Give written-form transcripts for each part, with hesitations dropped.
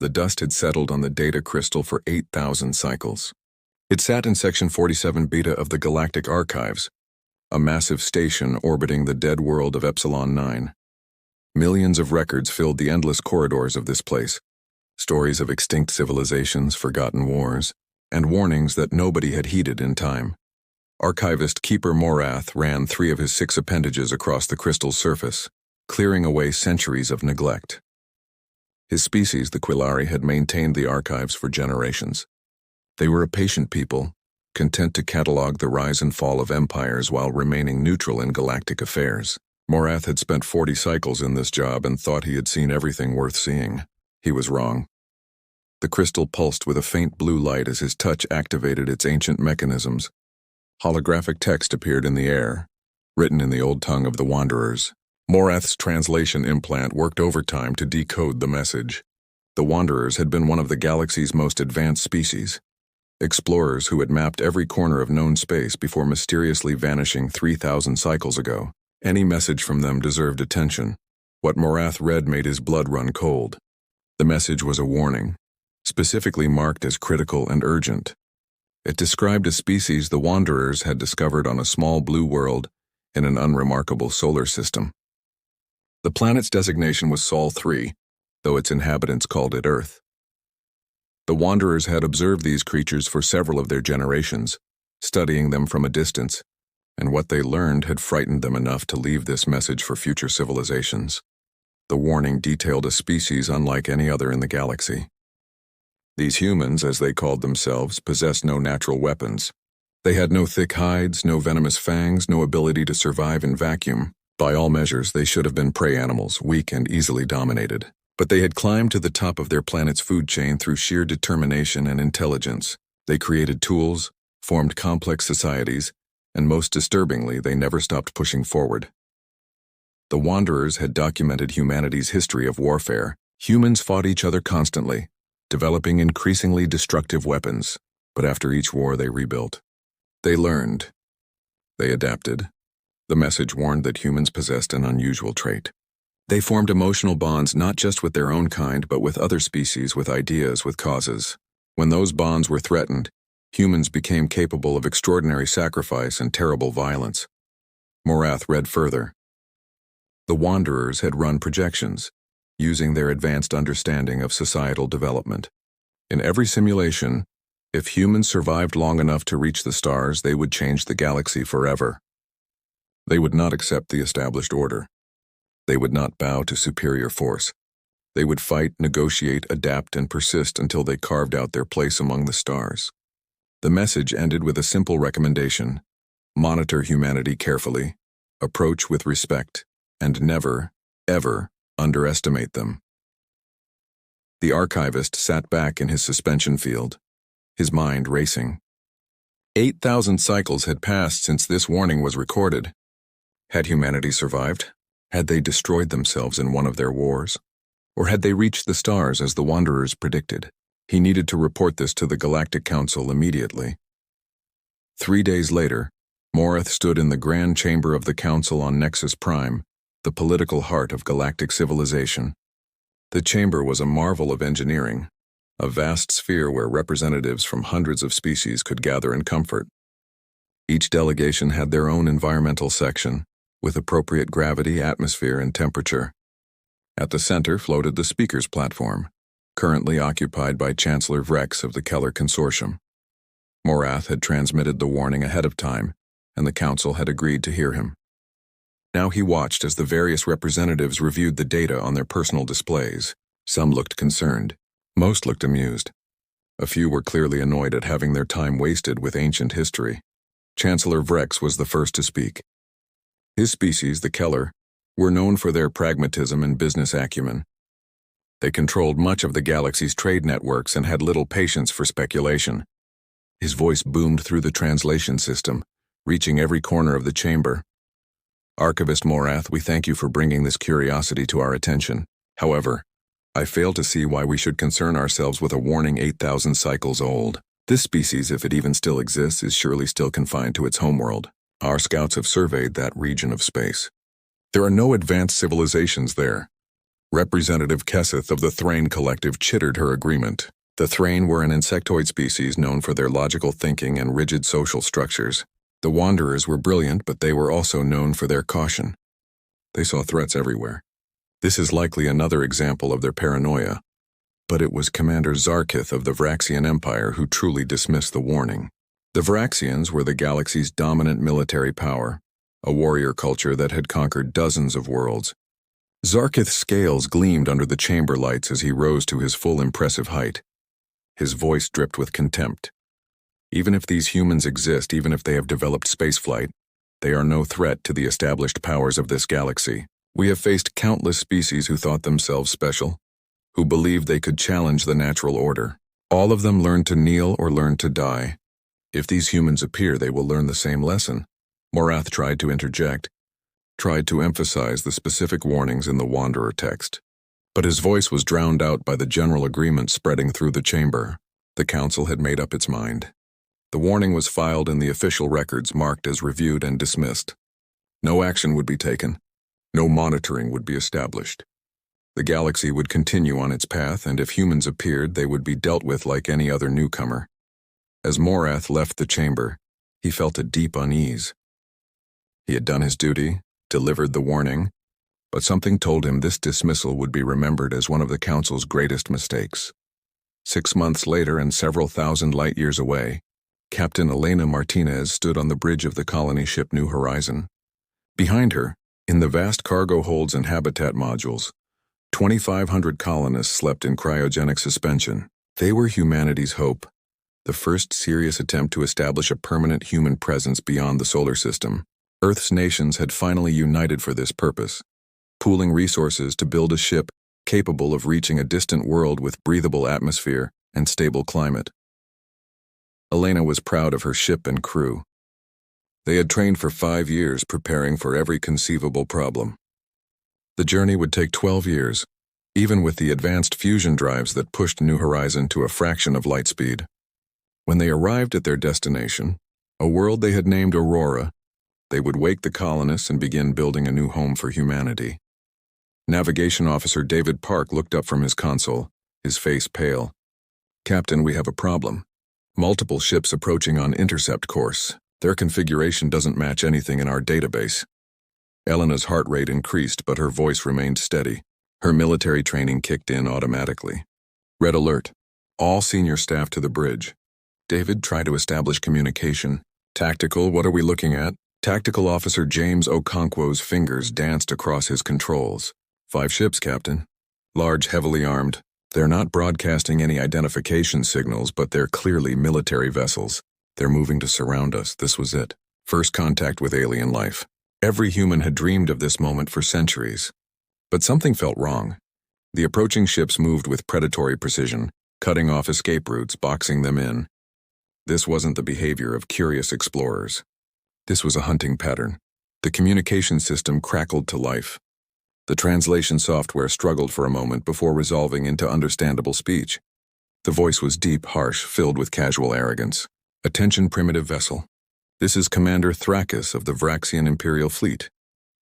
The dust had settled on the data crystal for 8,000 cycles. It sat in Section 47 Beta of the Galactic Archives, a massive station orbiting the dead world of Epsilon 9. Millions of records filled the endless corridors of this place, stories of extinct civilizations, forgotten wars, and warnings that nobody had heeded in time. Archivist Keeper Morath ran 3 of his 6 appendages across the crystal's surface, clearing away centuries of neglect. His species, the Quillari, had maintained the archives for generations. They were a patient people, content to catalog the rise and fall of empires while remaining neutral in galactic affairs. Morath had spent 40 cycles in this job and thought he had seen everything worth seeing. He was wrong. The crystal pulsed with a faint blue light as his touch activated its ancient mechanisms. Holographic text appeared in the air, written in the old tongue of the Wanderers. Morath's translation implant worked overtime to decode the message. The Wanderers had been one of the galaxy's most advanced species, explorers who had mapped every corner of known space before mysteriously vanishing 3,000 cycles ago. Any message from them deserved attention. What Morath read made his blood run cold. The message was a warning, specifically marked as critical and urgent. It described a species the Wanderers had discovered on a small blue world in an unremarkable solar system. The planet's designation was Sol 3, though its inhabitants called it Earth. The Wanderers had observed these creatures for several of their generations, studying them from a distance, and what they learned had frightened them enough to leave this message for future civilizations. The warning detailed a species unlike any other in the galaxy. These humans, as they called themselves, possessed no natural weapons. They had no thick hides, no venomous fangs, no ability to survive in vacuum. By all measures, they should have been prey animals, weak and easily dominated. But they had climbed to the top of their planet's food chain through sheer determination and intelligence. They created tools, formed complex societies, and most disturbingly, they never stopped pushing forward. The Wanderers had documented humanity's history of warfare. Humans fought each other constantly, developing increasingly destructive weapons, but after each war they rebuilt. They learned. They adapted. The message warned that humans possessed an unusual trait. They formed emotional bonds not just with their own kind, but with other species, with ideas, with causes. When those bonds were threatened, humans became capable of extraordinary sacrifice and terrible violence. Morath read further. The Wanderers had run projections, using their advanced understanding of societal development. In every simulation, if humans survived long enough to reach the stars, they would change the galaxy forever. They would not accept the established order. They would not bow to superior force. They would fight, negotiate, adapt, and persist until they carved out their place among the stars. The message ended with a simple recommendation: monitor humanity carefully, approach with respect, and never, ever underestimate them. The archivist sat back in his suspension field, his mind racing. 8,000 cycles had passed since this warning was recorded. Had humanity survived? Had they destroyed themselves in one of their wars? Or had they reached the stars as the Wanderers predicted? He needed to report this to the Galactic Council immediately. 3 days later, Morath stood in the grand chamber of the Council on Nexus Prime, the political heart of galactic civilization. The chamber was a marvel of engineering, a vast sphere where representatives from hundreds of species could gather in comfort. Each delegation had their own environmental section, with appropriate gravity, atmosphere, and temperature. At the center floated the speaker's platform, currently occupied by Chancellor Vrex of the Keller Consortium. Morath had transmitted the warning ahead of time, and the Council had agreed to hear him. Now he watched as the various representatives reviewed the data on their personal displays. Some looked concerned. Most looked amused. A few were clearly annoyed at having their time wasted with ancient history. Chancellor Vrex was the first to speak. His species, the Keller, were known for their pragmatism and business acumen. They controlled much of the galaxy's trade networks and had little patience for speculation. His voice boomed through the translation system, reaching every corner of the chamber. Archivist Morath, we thank you for bringing this curiosity to our attention. However, I fail to see why we should concern ourselves with a warning 8,000 cycles old. This species, if it even still exists, is surely still confined to its homeworld. Our scouts have surveyed that region of space. There are no advanced civilizations there. Representative Kesseth of the Thrain Collective chittered her agreement. The Thrain were an insectoid species known for their logical thinking and rigid social structures. The Wanderers were brilliant, but they were also known for their caution. They saw threats everywhere. This is likely another example of their paranoia. But it was Commander Zarkith of the Vraxian Empire who truly dismissed the warning. The Vraxians were the galaxy's dominant military power, a warrior culture that had conquered dozens of worlds. Zarkith's scales gleamed under the chamber lights as he rose to his full impressive height. His voice dripped with contempt. Even if these humans exist, even if they have developed spaceflight, they are no threat to the established powers of this galaxy. We have faced countless species who thought themselves special, who believed they could challenge the natural order. All of them learned to kneel or learn to die. If these humans appear, they will learn the same lesson. Morath tried to interject, tried to emphasize the specific warnings in the Wanderer text. But his voice was drowned out by the general agreement spreading through the chamber. The council had made up its mind. The warning was filed in the official records, marked as reviewed and dismissed. No action would be taken. No monitoring would be established. The galaxy would continue on its path, and if humans appeared, they would be dealt with like any other newcomer. As Morath left the chamber, he felt a deep unease. He had done his duty, delivered the warning, but something told him this dismissal would be remembered as one of the Council's greatest mistakes. 6 months later, and several thousand light-years away, Captain Elena Martinez stood on the bridge of the colony ship New Horizon. Behind her, in the vast cargo holds and habitat modules, 2,500 colonists slept in cryogenic suspension. They were humanity's hope, the first serious attempt to establish a permanent human presence beyond the solar system. Earth's nations had finally united for this purpose, pooling resources to build a ship capable of reaching a distant world with breathable atmosphere and stable climate. Elena was proud of her ship and crew. They had trained for 5 years, preparing for every conceivable problem. The journey would take 12 years, even with the advanced fusion drives that pushed New Horizon to a fraction of light speed. When they arrived at their destination, a world they had named Aurora, they would wake the colonists and begin building a new home for humanity. Navigation Officer David Park looked up from his console, his face pale. "Captain, we have a problem. Multiple ships approaching on intercept course. Their configuration doesn't match anything in our database." Elena's heart rate increased, but her voice remained steady. Her military training kicked in automatically. "Red alert. All senior staff to the bridge." David tried to establish communication. "Tactical, what are we looking at?" Tactical Officer James Okonkwo's fingers danced across his controls. 5 ships, Captain. Large, heavily armed. They're not broadcasting any identification signals, but they're clearly military vessels. They're moving to surround us. This was it. First contact with alien life. Every human had dreamed of this moment for centuries. But something felt wrong. The approaching ships moved with predatory precision, cutting off escape routes, boxing them in. This wasn't the behavior of curious explorers. This was a hunting pattern. The communication system crackled to life. The translation software struggled for a moment before resolving into understandable speech. The voice was deep, harsh, filled with casual arrogance. "Attention, primitive vessel. This is Commander Thrakis of the Vraxian Imperial Fleet.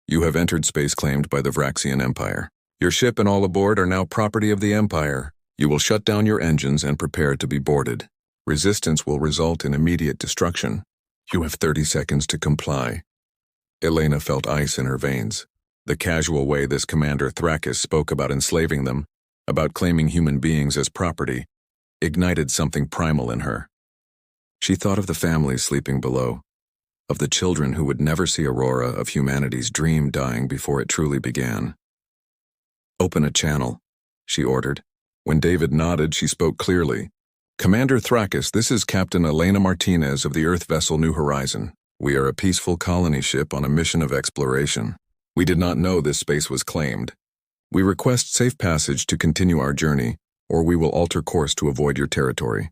You have entered space claimed by the Vraxian Empire. Your ship and all aboard are now property of the Empire. You will shut down your engines and prepare to be boarded. Resistance will result in immediate destruction. You have 30 seconds to comply." Elena felt ice in her veins. The casual way this Commander Thrakis spoke about enslaving them, about claiming human beings as property, ignited something primal in her. She thought of the families sleeping below, of the children who would never see Aurora, of humanity's dream dying before it truly began. "Open a channel," she ordered. When David nodded, she spoke clearly. "Commander Thrakis, this is Captain Elena Martinez of the Earth vessel New Horizon. We are a peaceful colony ship on a mission of exploration. We did not know this space was claimed. We request safe passage to continue our journey, or we will alter course to avoid your territory."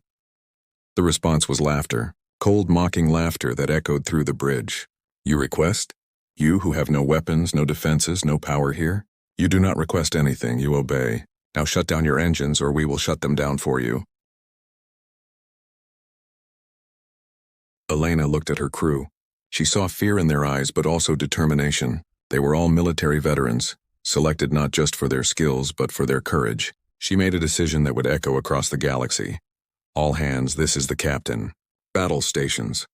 The response was laughter, cold mocking laughter that echoed through the bridge. "You request? You who have no weapons, no defenses, no power here? You do not request anything, you obey. Now shut down your engines or we will shut them down for you." Elena looked at her crew. She saw fear in their eyes but also determination. They were all military veterans, selected not just for their skills but for their courage. She made a decision that would echo across the galaxy. All hands, this is the captain. Battle stations.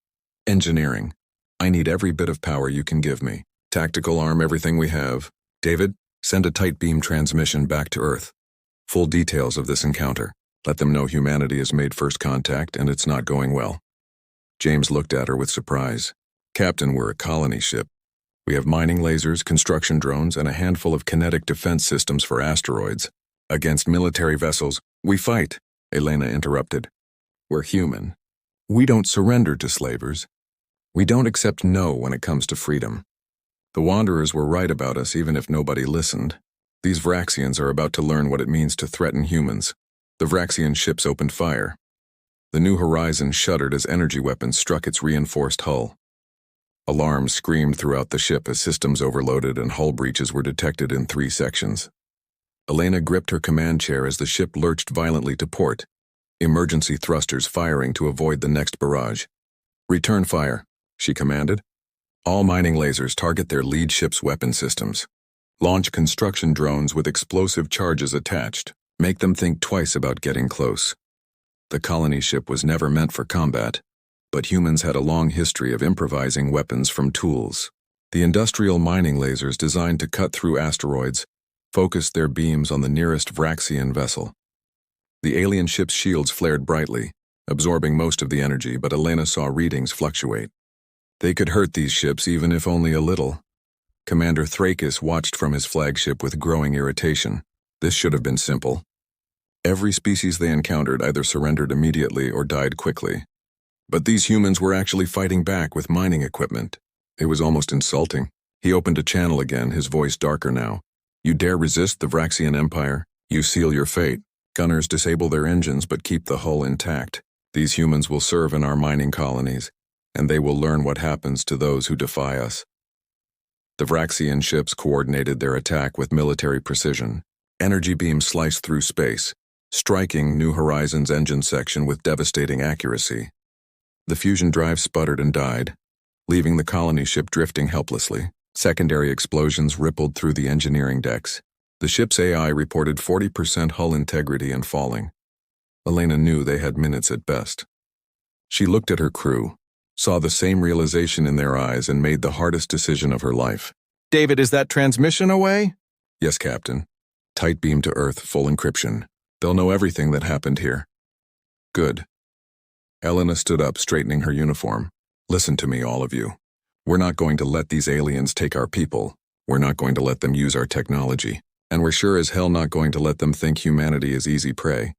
Engineering. I need every bit of power you can give me. Tactical arm everything we have. David, send a tight beam transmission back to Earth. Full details of this encounter. Let them know humanity has made first contact and it's not going well. James looked at her with surprise. Captain, we're a colony ship. We have mining lasers, construction drones, and a handful of kinetic defense systems for asteroids. Against military vessels, we fight, Elena interrupted. We're human. We don't surrender to slavers. We don't accept no when it comes to freedom. The Wanderers were right about us even if nobody listened. These Vraxians are about to learn what it means to threaten humans. The Vraxian ships opened fire. The New Horizons shuddered as energy weapons struck its reinforced hull. Alarms screamed throughout the ship as systems overloaded and hull breaches were detected in 3 sections. Elena gripped her command chair as the ship lurched violently to port, emergency thrusters firing to avoid the next barrage. Return fire, she commanded. All mining lasers target their lead ship's weapon systems. Launch construction drones with explosive charges attached. Make them think twice about getting close. The colony ship was never meant for combat, but humans had a long history of improvising weapons from tools. The industrial mining lasers designed to cut through asteroids focused their beams on the nearest Vraxian vessel. The alien ship's shields flared brightly, absorbing most of the energy, but Elena saw readings fluctuate. They could hurt these ships even if only a little. Commander Thrakis watched from his flagship with growing irritation. This should have been simple. Every species they encountered either surrendered immediately or died quickly. But these humans were actually fighting back with mining equipment. It was almost insulting. He opened a channel again, his voice darker now. You dare resist the Vraxian Empire? You seal your fate. Gunners disable their engines but keep the hull intact. These humans will serve in our mining colonies, and they will learn what happens to those who defy us. The Vraxian ships coordinated their attack with military precision. Energy beams sliced through space, striking New Horizons' engine section with devastating accuracy. The fusion drive sputtered and died, leaving the colony ship drifting helplessly. Secondary explosions rippled through the engineering decks. The ship's AI reported 40% hull integrity and falling. Elena knew they had minutes at best. She looked at her crew, saw the same realization in their eyes, and made the hardest decision of her life. David, is that transmission away? Yes, Captain. Tight beam to Earth, full encryption. They'll know everything that happened here. Good. Elena stood up, straightening her uniform. Listen to me, all of you. We're not going to let these aliens take our people. We're not going to let them use our technology. And we're sure as hell not going to let them think humanity is easy prey.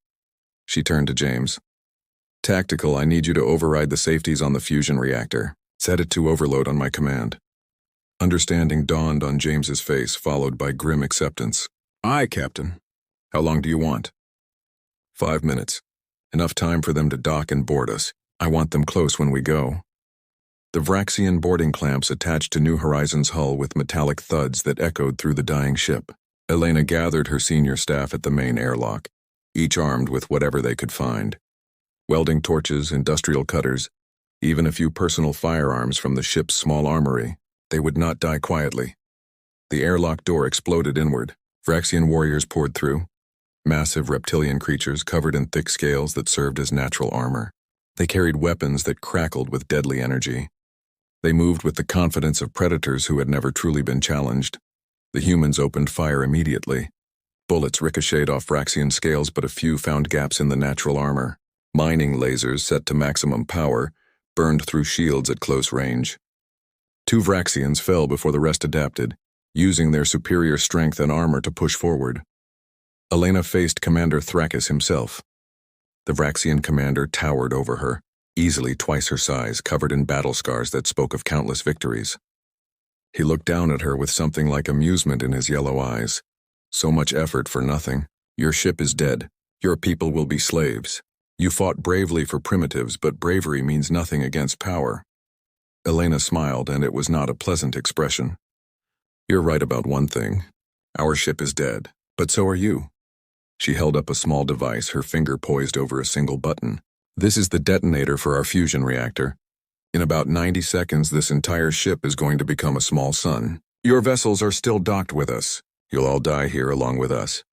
She turned to James. Tactical, I need you to override the safeties on the fusion reactor. Set it to overload on my command. Understanding dawned on James's face, followed by grim acceptance. Aye, Captain. How long do you want? 5 minutes. Enough time for them to dock and board us. I want them close when we go. The Vraxian boarding clamps attached to New Horizons' hull with metallic thuds that echoed through the dying ship. Elena gathered her senior staff at the main airlock, each armed with whatever they could find. Welding torches, industrial cutters, even a few personal firearms from the ship's small armory. They would not die quietly. The airlock door exploded inward. Vraxian warriors poured through. Massive reptilian creatures covered in thick scales that served as natural armor. They carried weapons that crackled with deadly energy. They moved with the confidence of predators who had never truly been challenged. The humans opened fire immediately. Bullets ricocheted off Vraxian scales, but a few found gaps in the natural armor. Mining lasers, set to maximum power, burned through shields at close range. 2 Vraxians fell before the rest adapted, using their superior strength and armor to push forward. Elena faced Commander Thrakis himself. The Vraxian commander towered over her, easily twice her size, covered in battle scars that spoke of countless victories. He looked down at her with something like amusement in his yellow eyes. So much effort for nothing. Your ship is dead. Your people will be slaves. You fought bravely for primitives, but bravery means nothing against power. Elena smiled, and it was not a pleasant expression. You're right about one thing. Our ship is dead, but so are you. She held up a small device, her finger poised over a single button. This is the detonator for our fusion reactor. In about 90 seconds, this entire ship is going to become a small sun. Your vessels are still docked with us. You'll all die here along with us."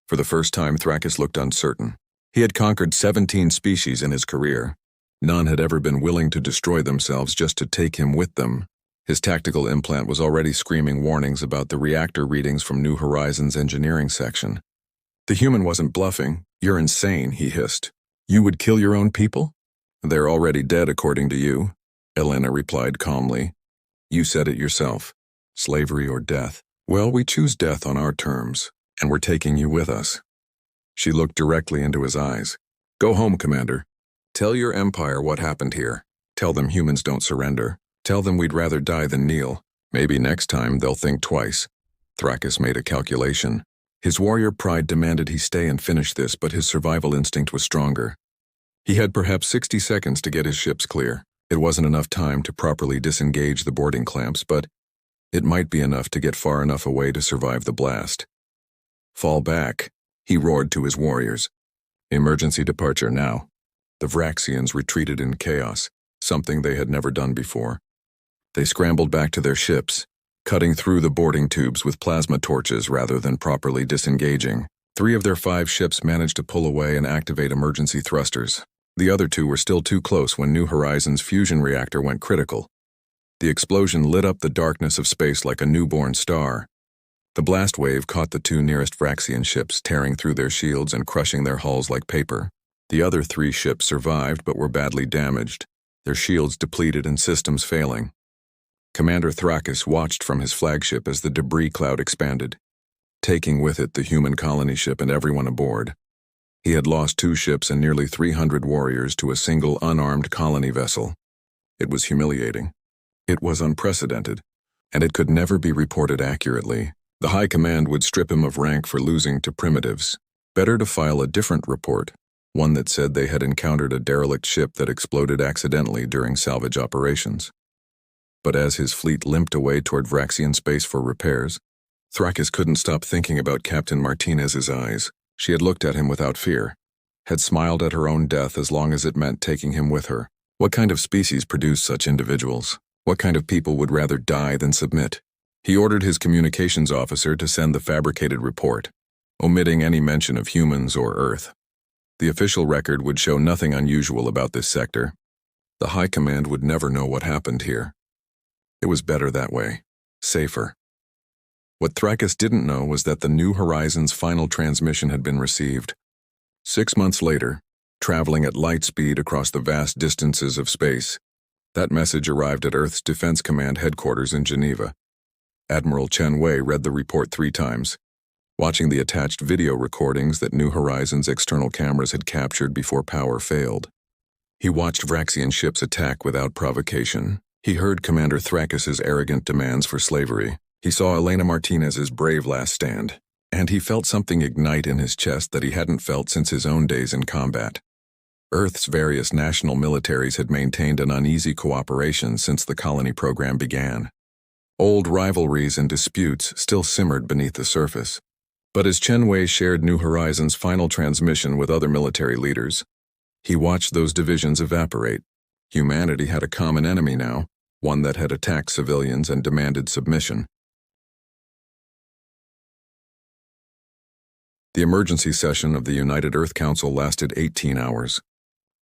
For the first time, Thrakus looked uncertain. He had conquered 17 species in his career. None had ever been willing to destroy themselves just to take him with them. His tactical implant was already screaming warnings about the reactor readings from New Horizons' engineering section. The human wasn't bluffing. "You're insane," he hissed. "You would kill your own people?" "They're already dead, according to you," Elena replied calmly. "You said it yourself. Slavery or death. Well, we choose death on our terms, and we're taking you with us." She looked directly into his eyes. "Go home, Commander. Tell your empire what happened here. Tell them humans don't surrender. Tell them we'd rather die than kneel. Maybe next time they'll think twice." Thrakus made a calculation. His warrior pride demanded he stay and finish this, but his survival instinct was stronger. He had perhaps 60 seconds to get his ships clear. It wasn't enough time to properly disengage the boarding clamps, but it might be enough to get far enough away to survive the blast. "Fall back," he roared to his warriors. "Emergency departure now." The Vraxians retreated in chaos, something they had never done before. They scrambled back to their ships, cutting through the boarding tubes with plasma torches rather than properly disengaging. 3 of their 5 ships managed to pull away and activate emergency thrusters. The other 2 were still too close when New Horizons' fusion reactor went critical. The explosion lit up the darkness of space like a newborn star. The blast wave caught the 2 nearest Vraxian ships, tearing through their shields and crushing their hulls like paper. The other 3 ships survived but were badly damaged, their shields depleted and systems failing. Commander Thrakus watched from his flagship as the debris cloud expanded, taking with it the human colony ship and everyone aboard. He had lost 2 ships and nearly 300 warriors to a single unarmed colony vessel. It was humiliating. It was unprecedented, and it could never be reported accurately. The High Command would strip him of rank for losing to primitives. Better to file a different report, one that said they had encountered a derelict ship that exploded accidentally during salvage operations. But as his fleet limped away toward Vraxian space for repairs, Thrakus couldn't stop thinking about Captain Martinez's eyes. She had looked at him without fear, had smiled at her own death as long as it meant taking him with her. What kind of species produced such individuals? What kind of people would rather die than submit? He ordered his communications officer to send the fabricated report, omitting any mention of humans or Earth. The official record would show nothing unusual about this sector. The High Command would never know what happened here. It was better that way. Safer. What Thrakus didn't know was that the New Horizons' final transmission had been received. 6 months later, traveling at light speed across the vast distances of space, that message arrived at Earth's Defense Command headquarters in Geneva. Admiral Chen Wei read the report 3 times, watching the attached video recordings that New Horizons' external cameras had captured before power failed. He watched Vraxian ships attack without provocation. He heard Commander Thrakus's arrogant demands for slavery. He saw Elena Martinez's brave last stand, and he felt something ignite in his chest that he hadn't felt since his own days in combat. Earth's various national militaries had maintained an uneasy cooperation since the colony program began. Old rivalries and disputes still simmered beneath the surface. But as Chen Wei shared New Horizons' final transmission with other military leaders, he watched those divisions evaporate. Humanity had a common enemy now, one that had attacked civilians and demanded submission. The emergency session of the United Earth Council lasted 18 hours.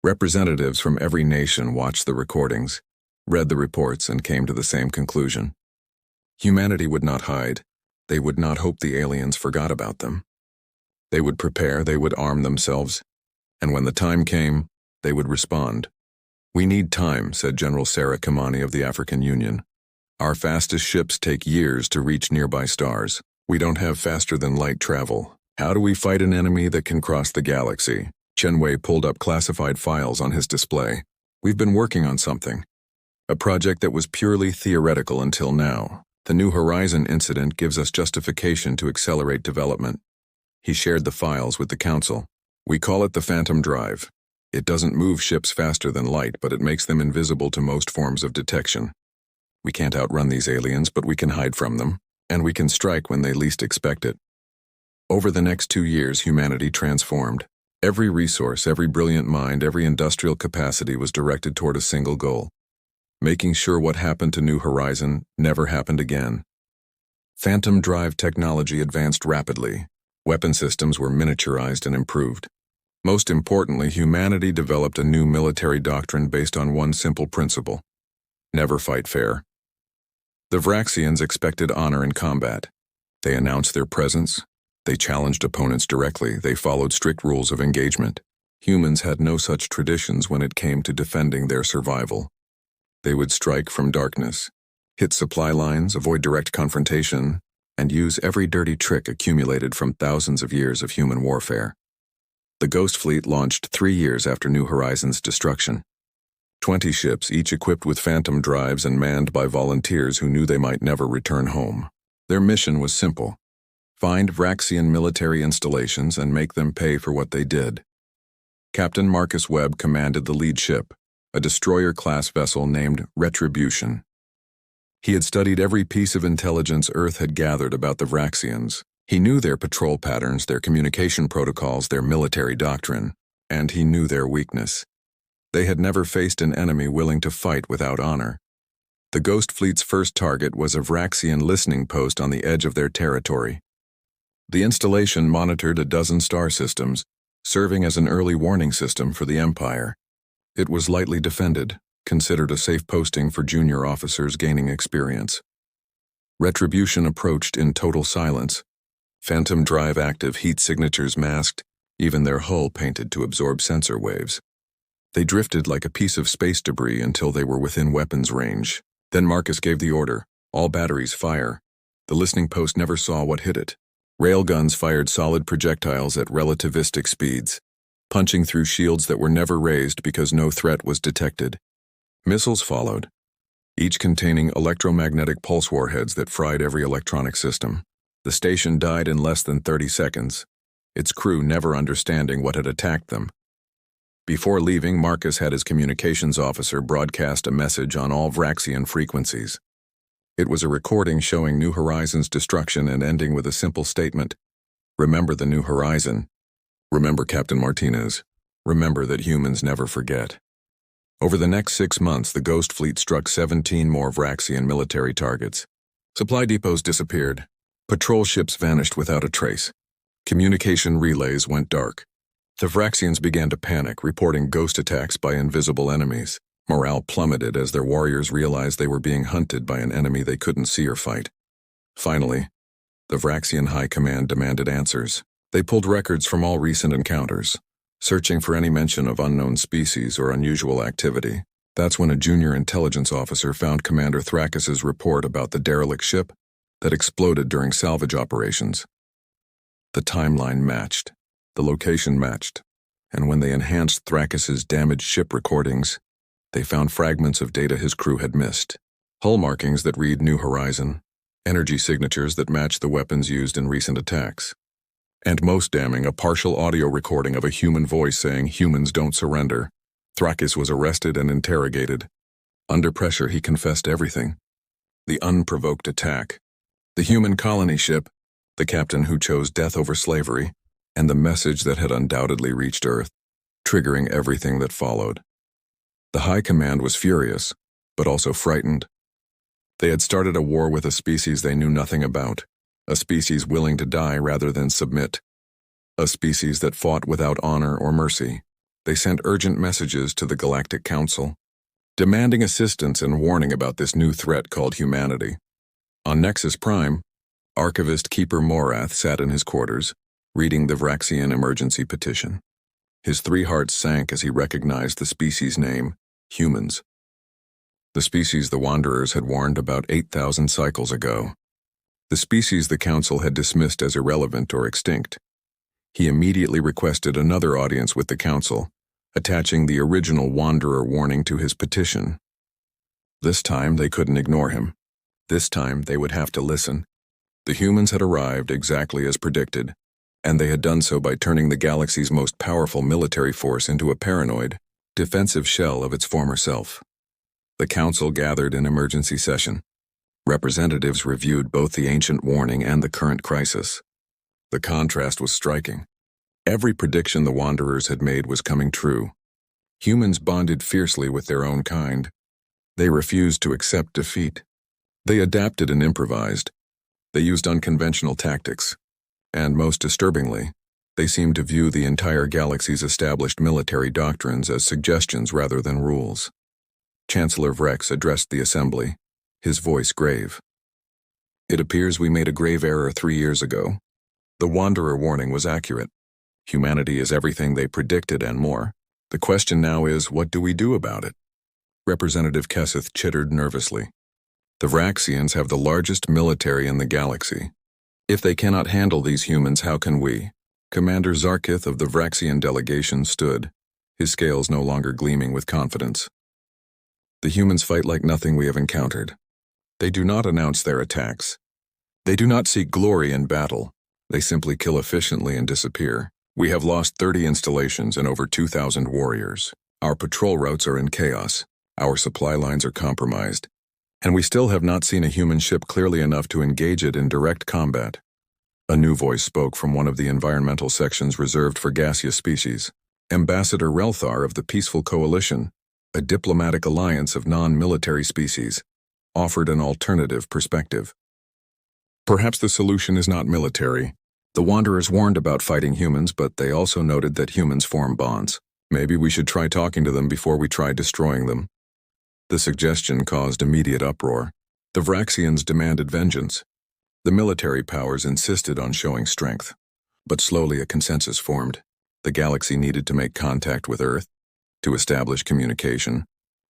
Representatives from every nation watched the recordings, read the reports, and came to the same conclusion. Humanity would not hide. They would not hope the aliens forgot about them. They would prepare, they would arm themselves, and when the time came, they would respond. "We need time," said General Sarah Kamani of the African Union. "Our fastest ships take years to reach nearby stars. We don't have faster-than-light travel. How do we fight an enemy that can cross the galaxy?" Chen Wei pulled up classified files on his display. "We've been working on something. A project that was purely theoretical until now. The New Horizon incident gives us justification to accelerate development." He shared the files with the Council. "We call it the Phantom Drive. It doesn't move ships faster than light, but it makes them invisible to most forms of detection. We can't outrun these aliens, but we can hide from them, and we can strike when they least expect it." Over the next 2 years, humanity transformed. Every resource, every brilliant mind, every industrial capacity was directed toward a single goal: making sure what happened to New Horizon never happened again. Phantom drive technology advanced rapidly. Weapon systems were miniaturized and improved. Most importantly, humanity developed a new military doctrine based on one simple principle: never fight fair. The Vraxians expected honor in combat. They announced their presence. They challenged opponents directly. They followed strict rules of engagement. Humans had no such traditions when it came to defending their survival. They would strike from darkness, hit supply lines, avoid direct confrontation, and use every dirty trick accumulated from thousands of years of human warfare. The Ghost Fleet launched 3 years after New Horizons' destruction. 20 ships, each equipped with Phantom drives and manned by volunteers who knew they might never return home. Their mission was simple: find Vraxian military installations and make them pay for what they did. Captain Marcus Webb commanded the lead ship, a destroyer-class vessel named Retribution. He had studied every piece of intelligence Earth had gathered about the Vraxians. He knew their patrol patterns, their communication protocols, their military doctrine, and he knew their weakness. They had never faced an enemy willing to fight without honor. The Ghost Fleet's first target was a Vraxian listening post on the edge of their territory. The installation monitored a dozen star systems, serving as an early warning system for the Empire. It was lightly defended, considered a safe posting for junior officers gaining experience. Retribution approached in total silence. Phantom drive active, heat signatures masked, even their hull painted to absorb sensor waves. They drifted like a piece of space debris until they were within weapons range. Then Marcus gave the order: all batteries fire. The listening post never saw what hit it. Railguns fired solid projectiles at relativistic speeds, punching through shields that were never raised because no threat was detected. Missiles followed, each containing electromagnetic pulse warheads that fried every electronic system. The station died in less than 30 seconds, its crew never understanding what had attacked them. Before leaving, Marcus had his communications officer broadcast a message on all Vraxian frequencies. It was a recording showing New Horizons' destruction and ending with a simple statement: remember the New Horizon. Remember Captain Martinez. Remember that humans never forget. Over the next 6 months, the Ghost Fleet struck 17 more Vraxian military targets. Supply depots disappeared. Patrol ships vanished without a trace. Communication relays went dark. The Vraxians began to panic, reporting ghost attacks by invisible enemies. Morale plummeted as their warriors realized they were being hunted by an enemy they couldn't see or fight. Finally, the Vraxian High Command demanded answers. They pulled records from all recent encounters, searching for any mention of unknown species or unusual activity. That's when a junior intelligence officer found Commander Thrakis's report about the derelict ship that exploded during salvage operations. The timeline matched, the location matched, and when they enhanced Thrakis's damaged ship recordings, they found fragments of data his crew had missed. Hull markings that read New Horizon, energy signatures that match the weapons used in recent attacks, and most damning, a partial audio recording of a human voice saying, "Humans don't surrender." Thrakis was arrested and interrogated. Under pressure, he confessed everything: the unprovoked attack, the human colony ship, the captain who chose death over slavery, and the message that had undoubtedly reached Earth, triggering everything that followed. The High Command was furious, but also frightened. They had started a war with a species they knew nothing about, a species willing to die rather than submit, a species that fought without honor or mercy. They sent urgent messages to the Galactic Council, demanding assistance and warning about this new threat called humanity. On Nexus Prime, Archivist Keeper Morath sat in his quarters, reading the Vraxian emergency petition. His 3 hearts sank as he recognized the species name: humans. The species the Wanderers had warned about 8,000 cycles ago. The species the Council had dismissed as irrelevant or extinct. He immediately requested another audience with the Council, attaching the original Wanderer warning to his petition. This time they couldn't ignore him. This time they would have to listen. The humans had arrived exactly as predicted, and they had done so by turning the galaxy's most powerful military force into a paranoid, defensive shell of its former self. The Council gathered in emergency session. Representatives reviewed both the ancient warning and the current crisis. The contrast was striking. Every prediction the Wanderers had made was coming true. Humans bonded fiercely with their own kind. They refused to accept defeat. They adapted and improvised, They used unconventional tactics, and most disturbingly, they seemed to view the entire galaxy's established military doctrines as suggestions rather than rules. Chancellor Vrex addressed the assembly, his voice grave. It appears we made a grave error 3 years ago. The Wanderer warning was accurate. Humanity is everything they predicted and more. The question now is, what do we do about it? Representative Kesseth chittered nervously. The Vraxians have the largest military in the galaxy. If they cannot handle these humans, how can we? Commander Zarkith of the Vraxian delegation stood, his scales no longer gleaming with confidence. The humans fight like nothing we have encountered. They do not announce their attacks. They do not seek glory in battle. They simply kill efficiently and disappear. We have lost 30 installations and over 2,000 warriors. Our patrol routes are in chaos. Our supply lines are compromised. And we still have not seen a human ship clearly enough to engage it in direct combat. A new voice spoke from one of the environmental sections reserved for gaseous species. Ambassador Relthar of the Peaceful Coalition, a diplomatic alliance of non-military species, offered an alternative perspective. Perhaps the solution is not military. The Wanderers warned about fighting humans, but they also noted that humans form bonds. Maybe we should try talking to them before we try destroying them. The suggestion caused immediate uproar. The Vraxians demanded vengeance. The military powers insisted on showing strength. But slowly a consensus formed. The galaxy needed to make contact with Earth, to establish communication,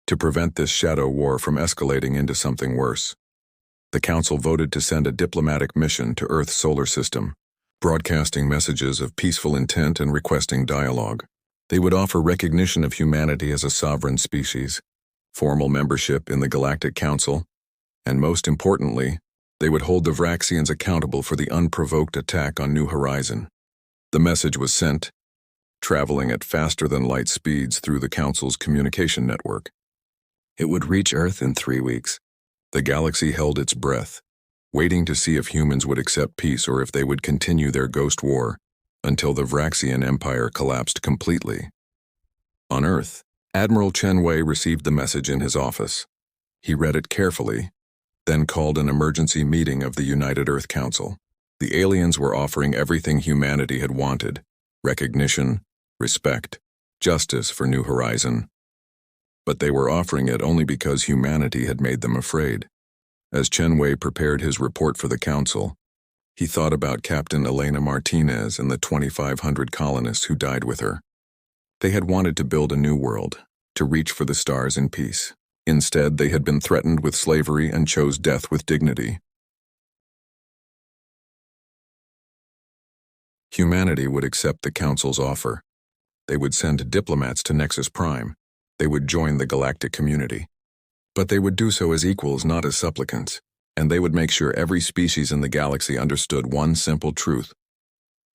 to prevent this shadow war from escalating into something worse. The Council voted to send a diplomatic mission to Earth's solar system, broadcasting messages of peaceful intent and requesting dialogue. They would offer recognition of humanity as a sovereign species, formal membership in the Galactic Council, and most importantly, they would hold the Vraxians accountable for the unprovoked attack on New Horizon. The message was sent, traveling at faster-than-light speeds through the Council's communication network. It would reach Earth in 3 weeks. The galaxy held its breath, waiting to see if humans would accept peace or if they would continue their ghost war until the Vraxian Empire collapsed completely. On Earth, Admiral Chen Wei received the message in his office. He read it carefully, then called an emergency meeting of the United Earth Council. The aliens were offering everything humanity had wanted: recognition, respect, justice for New Horizon. But they were offering it only because humanity had made them afraid. As Chen Wei prepared his report for the Council, he thought about Captain Elena Martinez and the 2,500 colonists who died with her. They had wanted to build a new world, to reach for the stars in peace. Instead, they had been threatened with slavery and chose death with dignity. Humanity would accept the Council's offer. They would send diplomats to Nexus Prime. They would join the galactic community. But they would do so as equals, not as supplicants, and they would make sure every species in the galaxy understood one simple truth.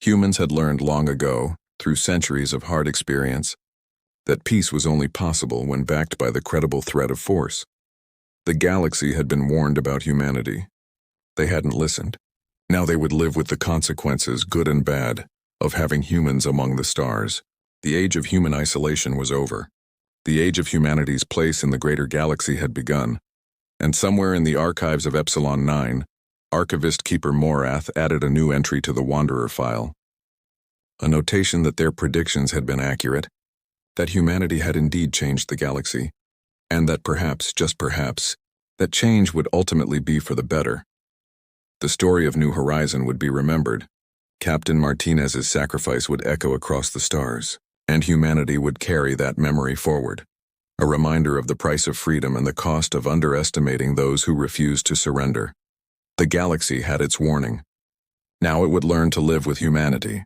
Humans had learned long ago, through centuries of hard experience, that peace was only possible when backed by the credible threat of force. The galaxy had been warned about humanity. They hadn't listened. Now they would live with the consequences, good and bad, of having humans among the stars. The age of human isolation was over. The age of humanity's place in the greater galaxy had begun, and somewhere in the archives of Epsilon 9, Archivist Keeper Morath added a new entry to the Wanderer file. A notation that their predictions had been accurate, that humanity had indeed changed the galaxy, and that perhaps, just perhaps, that change would ultimately be for the better. The story of New Horizon would be remembered. Captain Martinez's sacrifice would echo across the stars, and humanity would carry that memory forward. A reminder of the price of freedom and the cost of underestimating those who refuse to surrender. The galaxy had its warning. Now it would learn to live with humanity.